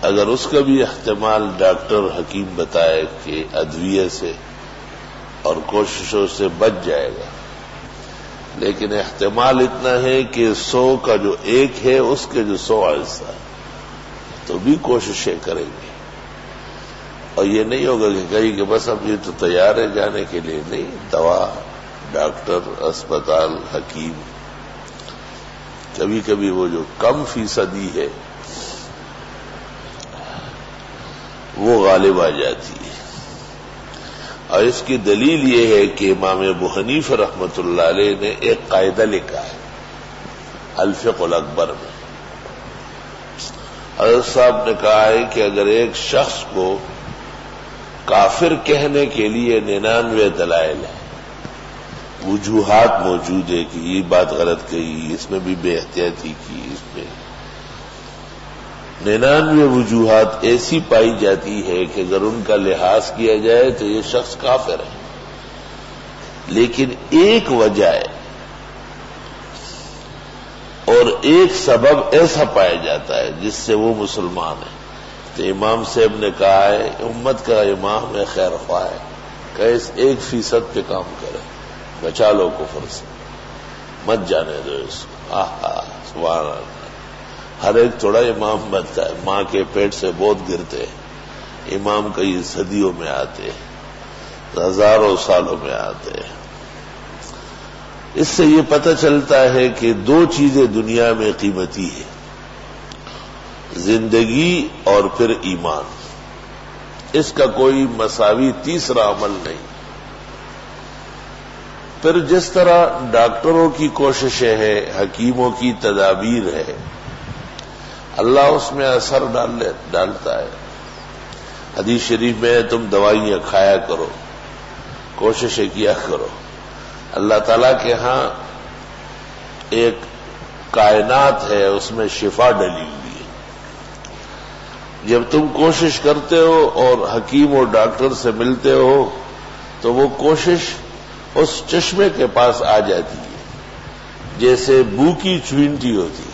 اگر اس کا بھی احتمال ڈاکٹر حکیم بتائے کہ ادویہ سے اور کوششوں سے بچ جائے گا، لیکن احتمال اتنا ہے کہ 100 کا جو 1 ہے اس کے جو 100 حصہ، تو بھی کوششیں کریں گے۔ اور یہ نہیں ہوگا کہ کہیں کہ بس اب یہ تو تیار ہے جانے کے لیے، نہیں، دوا، ڈاکٹر، اسپتال، حکیم، کبھی کبھی وہ جو کم فیصدی ہے وہ غالب آ جاتی ہے۔ اور اس کی دلیل یہ ہے کہ امام ابو حنیفہ رحمۃ اللہ علیہ نے ایک قاعدہ لکھا ہے الفقہ الاکبر میں۔ حضرت صاحب نے کہا ہے کہ اگر ایک شخص کو کافر کہنے کے لیے 99 دلائل ہیں، وجوہات موجود ہے کہ یہ بات غلط کہی، اس میں بھی بے احتیاطی کی، اس میں 99 وجوہات ایسی پائی جاتی ہے کہ اگر ان کا لحاظ کیا جائے تو یہ شخص کافر ہے، لیکن ایک وجہ ہے اور ایک سبب ایسا پایا جاتا ہے جس سے وہ مسلمان ہے، تو امام صاحب نے کہا ہے، امت کا امام ہے، خیر خواہ ہے، کہ اس 1% پہ کام کرے، بچا لو کفر سے، مت جانے دو اس کو۔ سبحان اللہ۔ ہر ایک تھوڑا امام بنتا ہے، ماں کے پیٹ سے بہت گرتے ہیں، امام کئی صدیوں میں آتے ہیں، ہزاروں سالوں میں آتے ہیں۔ اس سے یہ پتہ چلتا ہے کہ 2 چیزیں دنیا میں قیمتی ہیں، زندگی اور پھر ایمان، اس کا کوئی مساوی تیسرا عمل نہیں۔ پھر جس طرح ڈاکٹروں کی کوششیں ہیں، حکیموں کی تدابیر ہے، اللہ اس میں اثر ڈالتا ہے۔ حدیث شریف میں تم دوائیاں کھایا کرو، کوششیں کیا کرو، اللہ تعالیٰ کے ہاں ایک کائنات ہے، اس میں شفا ڈلی ہوئی ہے۔ جب تم کوشش کرتے ہو اور حکیم اور ڈاکٹر سے ملتے ہو تو وہ کوشش اس چشمے کے پاس آ جاتی ہے، جیسے بو کی چوینٹی ہوتی ہے،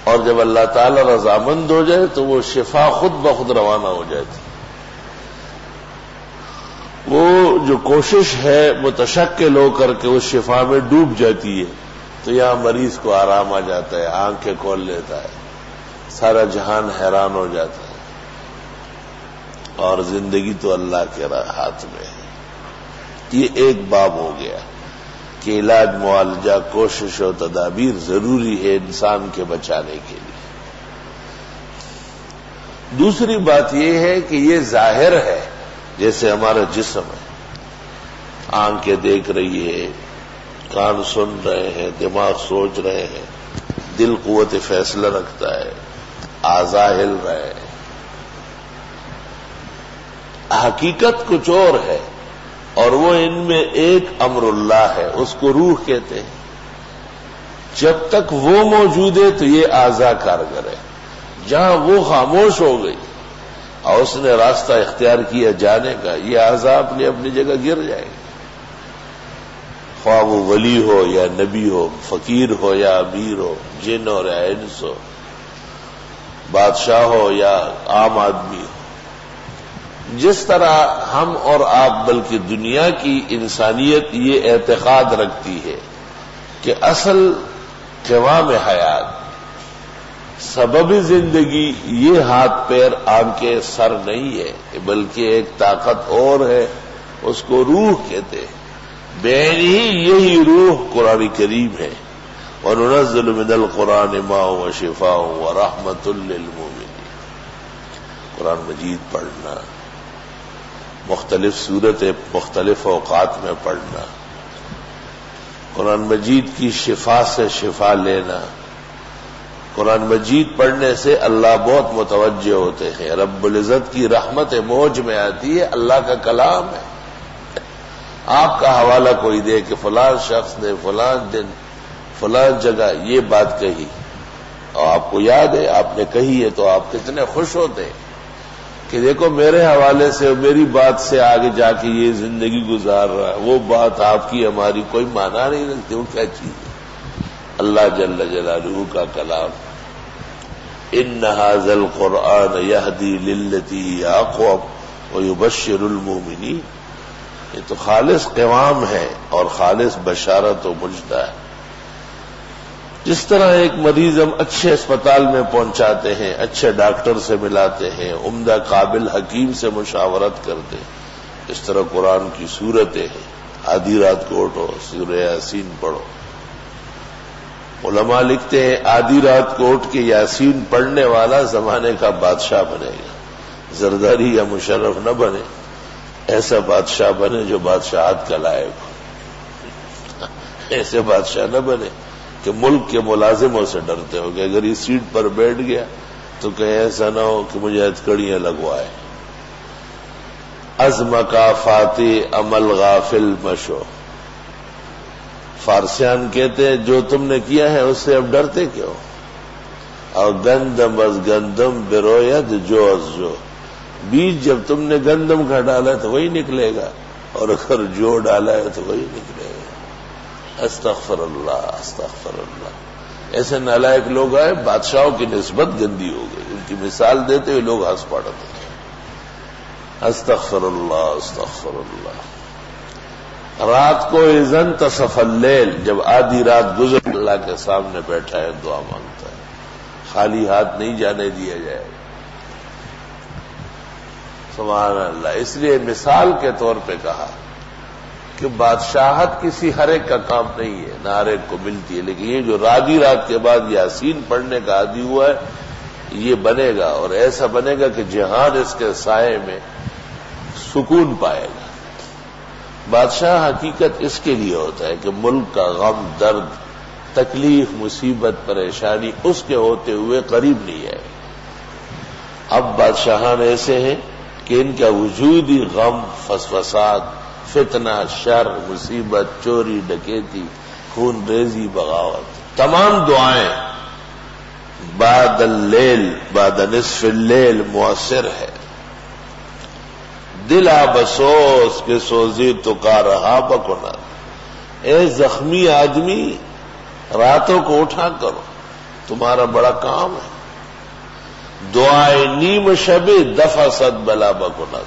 اور جب اللہ تعالی رضامند ہو جائے تو وہ شفا خود بخود روانہ ہو جاتی۔ وہ جو کوشش ہے متشکل ہو کر کے اس شفا میں ڈوب جاتی ہے، تو یہاں مریض کو آرام آ جاتا ہے، آنکھیں کھول لیتا ہے، سارا جہان حیران ہو جاتا ہے، اور زندگی تو اللہ کے ہاتھ میں ہے۔ یہ ایک باب ہو گیا کہ علاج، معالجہ، کوشش و تدابیر ضروری ہے انسان کے بچانے کے لیے۔ دوسری بات یہ ہے کہ یہ ظاہر ہے، جیسے ہمارا جسم ہے، آنکھیں دیکھ رہی ہے، کان سن رہے ہیں، دماغ سوچ رہے ہیں، دل قوت فیصلہ رکھتا ہے، اعضاء ہل رہے ہیں، حقیقت کچھ اور ہے، اور وہ ان میں ایک امر اللہ ہے، اس کو روح کہتے ہیں۔ جب تک وہ موجود ہے تو یہ اعضاء کارگر ہے، جہاں وہ خاموش ہو گئی اور اس نے راستہ اختیار کیا جانے کا، یہ اعضاء اپنی اپنی جگہ گر جائیں گے، خواہ وہ ولی ہو یا نبی ہو، فقیر ہو یا امیر ہو، جن ہو یا انس ہو، بادشاہ ہو یا عام آدمی ہو۔ جس طرح ہم اور آپ، بلکہ دنیا کی انسانیت یہ اعتقاد رکھتی ہے کہ اصل قوام حیات، سبب زندگی یہ ہاتھ پیر آنکھیں سر نہیں ہے، بلکہ ایک طاقت اور ہے، اس کو روح کہتے ہیں۔ بین ہی یہی روح قرآن کریم ہے، وَنُنَزِّلُ مِنَ الْقُرْآنِ مَا هُوَ شِفَاءٌ وَرَحْمَةٌ لِّلْمُؤْمِنِينَ۔ قرآن مجید پڑھنا، مختلف صورتیں مختلف اوقات میں پڑھنا، قرآن مجید کی شفا سے شفا لینا، قرآن مجید پڑھنے سے اللہ بہت متوجہ ہوتے ہیں، رب العزت کی رحمت موج میں آتی ہے، اللہ کا کلام ہے۔ آپ کا حوالہ کوئی دے کہ فلاں شخص نے فلاں دن فلاں جگہ یہ بات کہی، اور آپ کو یاد ہے آپ نے کہی ہے، تو آپ کتنے خوش ہوتے ہیں کہ دیکھو میرے حوالے سے، میری بات سے آگے جا کے یہ زندگی گزار رہا ہے، وہ بات آپ کی ہماری کوئی معنی نہیں رکھتی، وہ کیا چیز ہے؟ اللہ جل جلالہ کا کلام۔ ان ھذا القرآن یہدی للتی ہی اقوم ویبشر المؤمنین، یہ تو خالص قوام ہے اور خالص بشارت و مجدہ ہے۔ جس طرح ایک مریض ہم اچھے اسپتال میں پہنچاتے ہیں، اچھے ڈاکٹر سے ملاتے ہیں، عمدہ قابل حکیم سے مشاورت کرتے ہیں، اس طرح قرآن کی صورتیں ہیں۔ آدھی رات کو اٹھو، سورہ یاسین پڑھو۔ علماء لکھتے ہیں آدھی رات کو اٹھ کے یاسین پڑھنے والا زمانے کا بادشاہ بنے گا، زرداری یا مشرف نہ بنے، ایسا بادشاہ بنے جو بادشاہت کا لائق ہو۔ ایسے بادشاہ نہ بنے کہ ملک کے ملازموں سے ڈرتے ہو کہ اگر یہ سیٹ پر بیٹھ گیا تو کہیں ایسا نہ ہو کہ مجھے ہتھکڑیاں لگوائے۔ عزم کا فاتح عمل غافل مشو، فارسیان کہتے ہیں جو تم نے کیا ہے اس سے اب ڈرتے کیوں؟ اور گندم از گندم بروید جو از جو، بیج جب تم نے گندم کا ڈالا تو وہی نکلے گا، اور اگر جو ڈالا ہے تو وہی نکلے گا۔ استغفر اللہ استغفر اللہ۔ ایسے نالائق لوگ آئے، بادشاہوں کی نسبت گندی ہو گئی، ان کی مثال دیتے ہوئے لوگ ہنس پڑتے ہیں۔ استغفر اللہ استغفر اللہ۔ رات کو اذن تصف اللیل، جب آدھی رات گزر اللہ کے سامنے بیٹھا ہے دعا مانگتا ہے، خالی ہاتھ نہیں جانے دیا جائے گا۔ سبحان اللہ۔ اس لیے مثال کے طور پہ کہا کہ بادشاہت کسی ہر ایک کا کام نہیں ہے، نہ ہر ایک کو ملتی ہے، لیکن یہ جو آدھی رات کے بعد یاسین پڑھنے کا عادی ہوا ہے یہ بنے گا، اور ایسا بنے گا کہ جہان اس کے سائے میں سکون پائے گا۔ بادشاہ حقیقت اس کے لیے ہوتا ہے کہ ملک کا غم، درد، تکلیف، مصیبت، پریشانی اس کے ہوتے ہوئے قریب نہیں آئے۔ اب بادشاہان ایسے ہیں کہ ان کا وجود ہی غم، فسفساد، فتنہ، شر، مصیبت، چوری، ڈکیتی، خون ریزی، بغاوت۔ تمام دعائیں بعد اللیل، بعد نصف اللیل مؤثر ہے۔ دل آبسوس کے سوزی تو کا رہا بکنر، اے زخمی آدمی راتوں کو اٹھا کرو، تمہارا بڑا کام ہے۔ دعائیں نیم شب دفع صد بلا بکنر،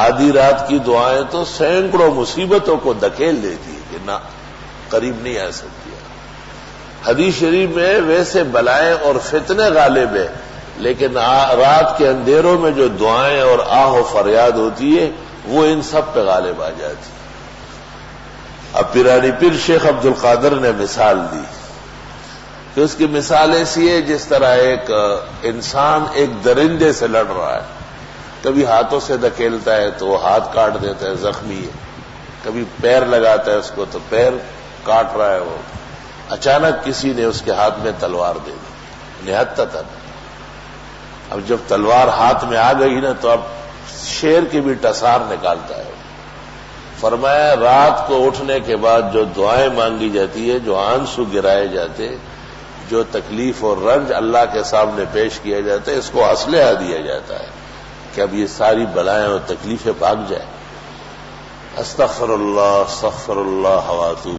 آدھی رات کی دعائیں تو سینکڑوں مصیبتوں کو دھکیل دیتی ہے کہ نہ قریب نہیں آ سکتی۔ حدیث شریف میں ویسے بلائیں اور فتنے غالب ہیں، لیکن رات کے اندھیروں میں جو دعائیں اور آہ و فریاد ہوتی ہے وہ ان سب پہ غالب آ جاتی ہے۔ اب پیرانی پیر شیخ عبد القادر نے مثال دی کہ اس کی مثال ایسی ہے جس طرح ایک انسان ایک درندے سے لڑ رہا ہے، کبھی ہاتھوں سے دھکیلتا ہے تو وہ ہاتھ کاٹ دیتا ہے، زخمی ہے، کبھی پیر لگاتا ہے اس کو تو پیر کاٹ رہا ہے وہ۔ اچانک کسی نے اس کے ہاتھ میں تلوار دے دی، نہتا تھا۔ اب جب تلوار ہاتھ میں آ گئی نا تو اب شیر کی بھی ٹسار نکالتا ہے۔ فرمایا رات کو اٹھنے کے بعد جو دعائیں مانگی جاتی ہے، جو آنسو گرائے جاتے، جو تکلیف اور رنج اللہ کے سامنے پیش کیا جاتا ہے، اس کو اسلحہ دیا جاتا ہے کہ اب یہ ساری بلائیں اور تکلیفیں بھاگ جائیں۔ استغفر اللہ واتوب